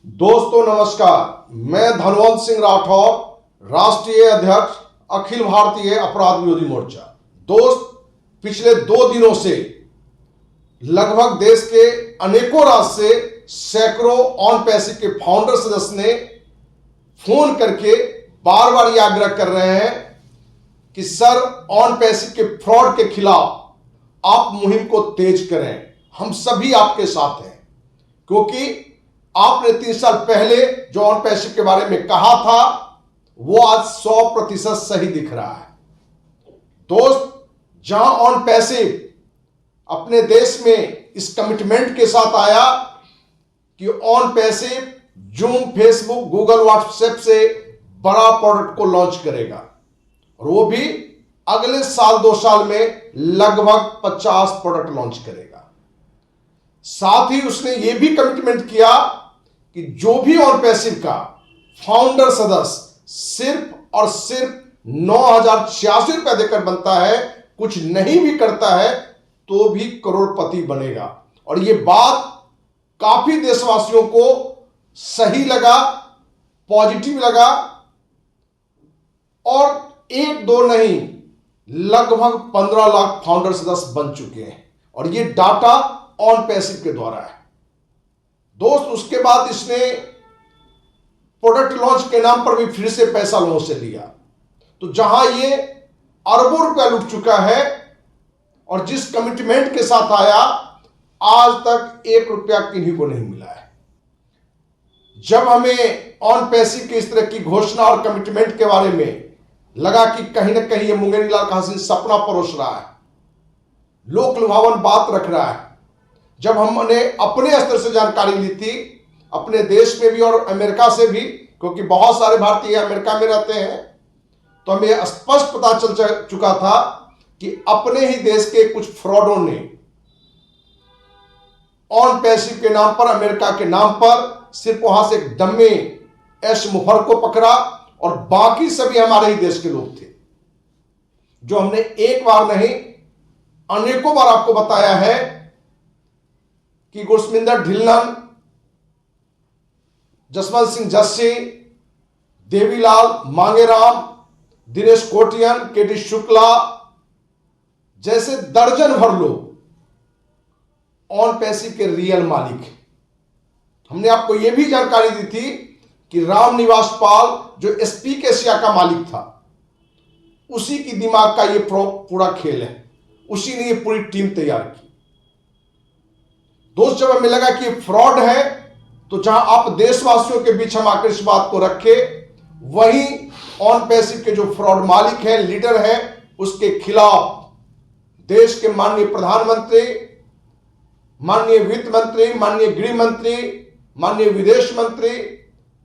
दोस्तों नमस्कार, मैं धनवंत सिंह राठौर, राष्ट्रीय अध्यक्ष अखिल भारतीय अपराध विरोधी मोर्चा। दोस्त, पिछले 2 दिनों से लगभग देश के अनेकों राज्य से सैकड़ों ऑन पैसे के फाउंडर सदस्य ने फोन करके बार बार यह आग्रह कर रहे हैं कि सर, ऑन पैसे के फ्रॉड के खिलाफ आप मुहिम को तेज करें। हम सभी आपके साथ हैं, क्योंकि आपने 3 साल पहले जो ऑन पैसे के बारे में कहा था वो आज 100% सही दिख रहा है। दोस्त, जहां ऑन पैसे अपने देश में इस कमिटमेंट के साथ आया कि ऑन पैसे जूम, फेसबुक, गूगल, व्हाट्सएप से बड़ा प्रोडक्ट को लॉन्च करेगा, और वो भी अगले साल 2 साल में लगभग 50 प्रोडक्ट लॉन्च करेगा। साथ ही उसने ये भी कमिटमेंट किया कि जो भी ऑन पैसिव का फाउंडर सदस्य सिर्फ और सिर्फ 9,086 रुपया देकर बनता है, कुछ नहीं भी करता है तो भी करोड़पति बनेगा। और ये बात काफी देशवासियों को सही लगा, पॉजिटिव लगा, और 1-2 नहीं, लगभग 15 लाख फाउंडर सदस्य बन चुके हैं, और ये डाटा ऑन पैसिव के द्वारा है। दोस्त, उसके बाद इसने प्रोडक्ट लॉन्च के नाम पर भी फिर से पैसा लोगों से लिया, तो जहां ये अरबों रुपया लुट चुका है, और जिस कमिटमेंट के साथ आया आज तक 1 रुपया किन्हीं को नहीं मिला है। जब हमें ऑन पैसिव के इस तरह की घोषणा और कमिटमेंट के बारे में लगा कि कहीं ना कहीं ये मुंगेरी लाल कासिम सपना परोस रहा है, लोक लुभावन बात रख रहा है, जब हमने अपने स्तर से जानकारी ली थी, अपने देश में भी और अमेरिका से भी, क्योंकि बहुत सारे भारतीय अमेरिका में रहते हैं, तो हमें स्पष्ट पता चल चुका था कि अपने ही देश के कुछ फ्रॉडों ने ऑन पैसिव के नाम पर, अमेरिका के नाम पर, सिर्फ वहां से एक डम्मी एस मुफर को पकड़ा, और बाकी सभी हमारे ही देश के लोग थे। जो हमने एक बार नहीं, अनेकों बार आपको बताया है कि गुरस्मिंदर ढिल्लन, जसवंत सिंह जस्सी, देवीलाल मांगेराम, दिनेश कोटियन, केडी शुक्ला जैसे दर्जन भर लोग ऑन पैसिव के रियल मालिक हैं। हमने आपको यह भी जानकारी दी थी कि राम निवास पाल, जो एसपी एशिया का मालिक था, उसी की दिमाग का यह पूरा खेल है, उसी ने यह पूरी टीम तैयार की। दोस्त, जब हमें लगा कि फ्रॉड है, तो जहां आप देशवासियों के बीच हम आकर इस बात को रखे, वहीं ऑन पैसिव के जो फ्रॉड मालिक हैं, लीडर हैं, उसके खिलाफ देश के माननीय प्रधानमंत्री, माननीय वित्त मंत्री, माननीय गृह मंत्री, माननीय विदेश मंत्री,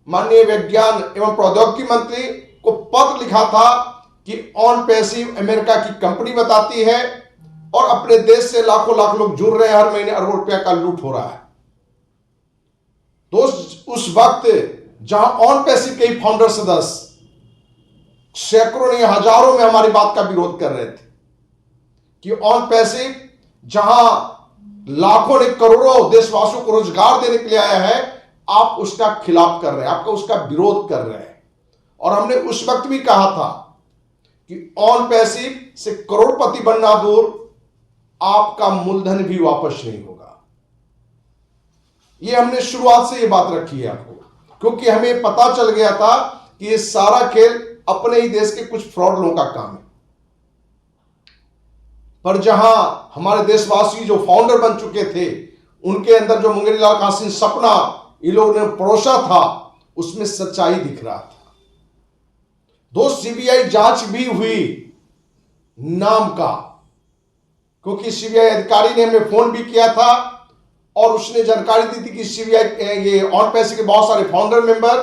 माननीय विज्ञान एवं प्रौद्योगिकी मंत्री को पत्र लिखा था कि ऑन पैसिव अमेरिका की कंपनी बताती है, और अपने देश से लाखों लाख लोग जुड़ रहे हैं, हर महीने अरबों रुपया का लूट हो रहा है। दोस्त, उस वक्त जहां ऑन पैसिव के फाउंडर सदस्य सैकड़ों नहीं हजारों में हमारी बात का विरोध कर रहे थे कि ऑन पैसिव जहां लाखों ने करोड़ों देशवासियों को रोजगार देने के लिए आया है, आप उसका खिलाफ कर रहे हैं, आपका उसका विरोध कर रहे हैं। और हमने उस वक्त भी कहा था कि ऑन पैसिव से करोड़पति बनना दूर, आपका मूलधन भी वापस नहीं होगा। यह हमने शुरुआत से यह बात रखी है आपको, क्योंकि हमें पता चल गया था कि यह सारा खेल अपने ही देश के कुछ फ्रॉड लोगों का काम है। पर जहां हमारे देशवासी जो फाउंडर बन चुके थे, उनके अंदर जो मुंगेरी लाल कासिम सपना इन लोगों ने परोसा था, उसमें सच्चाई दिख रहा था। दोस्त, सीबीआई जांच भी हुई नाम का, क्योंकि सीबीआई अधिकारी ने हमें फोन भी किया था, और उसने जानकारी दी थी कि सीबीआई ये ऑन पैसिव के बहुत सारे फाउंडर मेंबर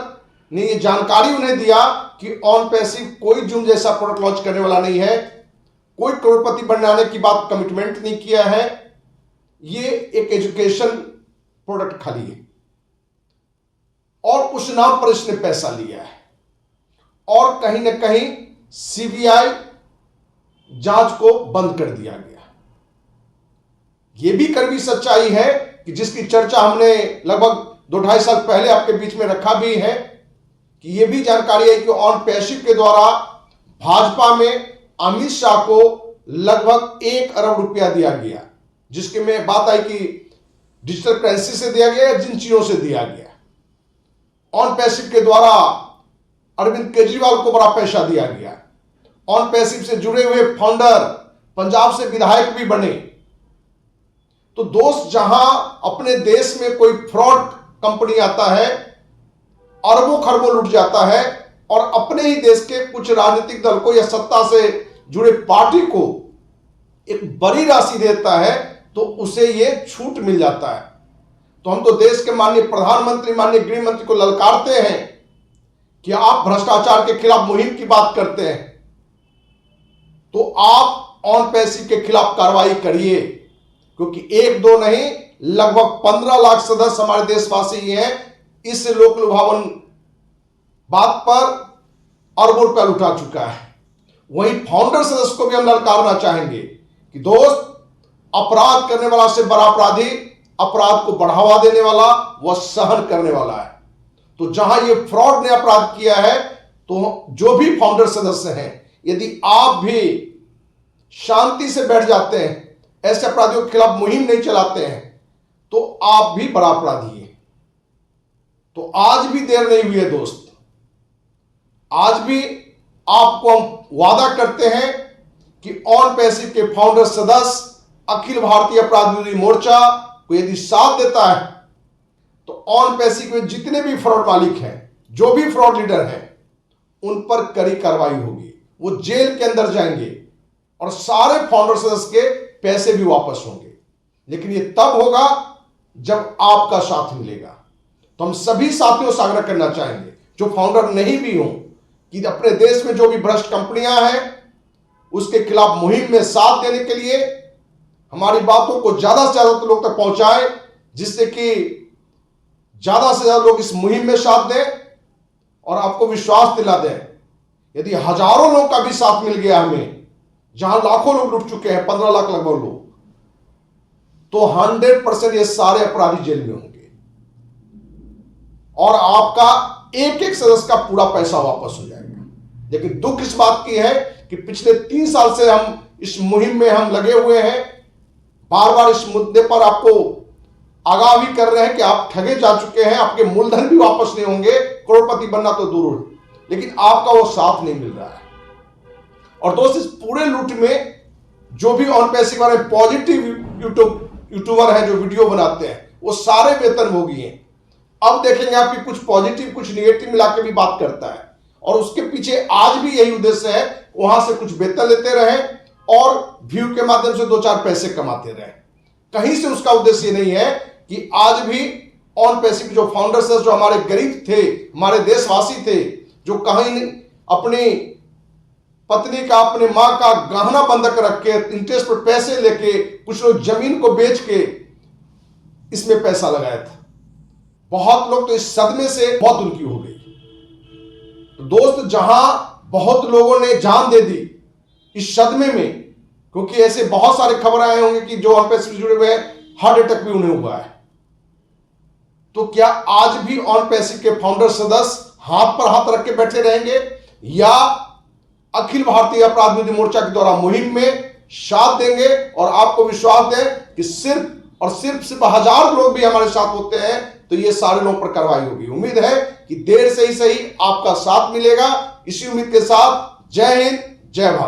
ने ये जानकारी उन्हें दिया कि ऑन पैसिव कोई जूम जैसा प्रोडक्ट लॉन्च करने वाला नहीं है, कोई करोड़पति बनाने की बात कमिटमेंट नहीं किया है, ये एक एजुकेशन प्रोडक्ट खाली है, और उस नाम पर इसने पैसा लिया है। और कहीं ना कहीं सीबीआई जांच को बंद कर दिया गया। यह भी कड़वी सच्चाई है कि जिसकी चर्चा हमने लगभग 2-2.5 साल पहले आपके बीच में रखा भी है कि यह भी जानकारी है कि ऑन पैसिव के द्वारा भाजपा में अमित शाह को लगभग 1 अरब रुपया दिया गया, जिसके में बात आई कि डिजिटल करेंसी से दिया गया या जिन चीजों से दिया गया। ऑन पैसिव के द्वारा अरविंद केजरीवाल को बड़ा पैसा दिया गया। ऑन पैसिव से जुड़े हुए फाउंडर पंजाब से विधायक भी बने। तो दोस्त, जहां अपने देश में कोई फ्रॉड कंपनी आता है, अरबों खरबों लूट जाता है और अपने ही देश के कुछ राजनीतिक दल को या सत्ता से जुड़े पार्टी को एक बड़ी राशि देता है, तो उसे यह छूट मिल जाता है। तो हम तो देश के माननीय प्रधानमंत्री, माननीय गृह मंत्री को ललकारते हैं कि आप भ्रष्टाचार के खिलाफ मुहिम की बात करते हैं, तो आप ऑन पैसिव के खिलाफ कार्रवाई करिए, क्योंकि 1-2 नहीं, लगभग 15 लाख सदस्य हमारे देशवासी हैं इस लोक लुभावन बात पर अरबों रुपया लुटा चुका है। वहीं फाउंडर सदस्य को भी हम ललकारना चाहेंगे कि दोस्त, अपराध करने वाला से बड़ा अपराधी अपराध को बढ़ावा देने वाला, वह सहन करने वाला है। तो जहां ये फ्रॉड ने अपराध किया है, तो जो भी फाउंडर सदस्य हैं, यदि आप भी शांति से बैठ जाते हैं, ऐसे अपराधियों के खिलाफ मुहिम नहीं चलाते हैं, तो आप भी बड़ा अपराधी हैं। तो आज भी देर नहीं हुई है दोस्त, आज भी आपको हम वादा करते हैं कि ऑन पैसिव के फाउंडर सदस्य अखिल भारतीय अपराध विरोधी मोर्चा को यदि साथ देता है, तो ऑन पैसिव के जितने भी फ्रॉड मालिक हैं, जो भी फ्रॉड लीडर हैं, उन पर कड़ी कार्रवाई होगी। वो जेल के अंदर जाएंगे और सारे फाउंडर सदस्य के पैसे भी वापस होंगे। लेकिन ये तब होगा जब आपका साथ मिलेगा। तो हम सभी साथियों से आग्रह करना चाहेंगे, जो फाउंडर नहीं भी हों, कि अपने देश में जो भी भ्रष्ट कंपनियां हैं, उसके खिलाफ मुहिम में साथ देने के लिए हमारी बातों को ज्यादा से ज्यादा लोग तक पहुंचाएं, जिससे कि ज्यादा से ज्यादा लोग इस मुहिम में साथ दें और आपको विश्वास दिला दें। यदि हजारों लोग का भी साथ मिल गया हमें, जहां लाखों लोग लुट चुके हैं, 15 लाख लगभग लोग, तो 100% ये सारे अपराधी जेल में होंगे और आपका एक एक सदस्य का पूरा पैसा वापस हो जाएगा। लेकिन दुख इस बात की है कि पिछले 3 साल से हम इस मुहिम में हम लगे हुए हैं, बार बार इस मुद्दे पर आपको आगाह भी कर रहे हैं कि आप ठगे जा चुके हैं, आपके मूलधन भी वापस नहीं होंगे, करोड़पति बनना तो दूर, लेकिन आपका वो साथ नहीं मिल रहा है। और दोस्त, इस पूरे लूट में जो भी ऑन पैसिव वाले पॉजिटिव यूट्यूबर हैं, जो वीडियो बनाते हैं, वो सारे वेतनभोगी हैं। अब देखेंगे आपकी कुछ पॉजिटिव कुछ निगेटिव मिला के भी बात करता है, और उसके पीछे आज भी यही उद्देश्य है, वहां से कुछ वेतन लेते रहें और व्यू के माध्यम से 2-4 पैसे कमाते रहें। कहीं से उसका उद्देश्य नहीं है कि आज भी ऑन पैसिव जो फाउंडर्स, जो हमारे गरीब थे, हमारे देशवासी थे, जो कहीं अपनी पत्नी का, अपने मां का गहना बंधक रख के, इंटरेस्ट पर पैसे लेके, कुछ लोग जमीन को बेच के इसमें पैसा लगाया था। बहुत लोग तो इस सदमे से मौत उनकी हो गई। तो दोस्त, जहां बहुत लोगों ने जान दे दी इस सदमे में, क्योंकि ऐसे बहुत सारे खबर आए होंगे कि जो ऑन पैसिव से जुड़े हुए हैं, हार्ट अटैक भी उन्हें हुआ है। तो क्या आज भी ऑन पैसिव के फाउंडर सदस्य हाथ पर हाथ रख के बैठे रहेंगे, या अखिल भारतीय अपराध विरोधी मोर्चा के द्वारा मुहिम में साथ देंगे? और आपको विश्वास दें कि सिर्फ 1000 लोग भी हमारे साथ होते हैं, तो ये सारे लोगों पर कार्रवाई होगी। उम्मीद है कि देर से ही सही आपका साथ मिलेगा। इसी उम्मीद के साथ जय हिंद, जय भारत।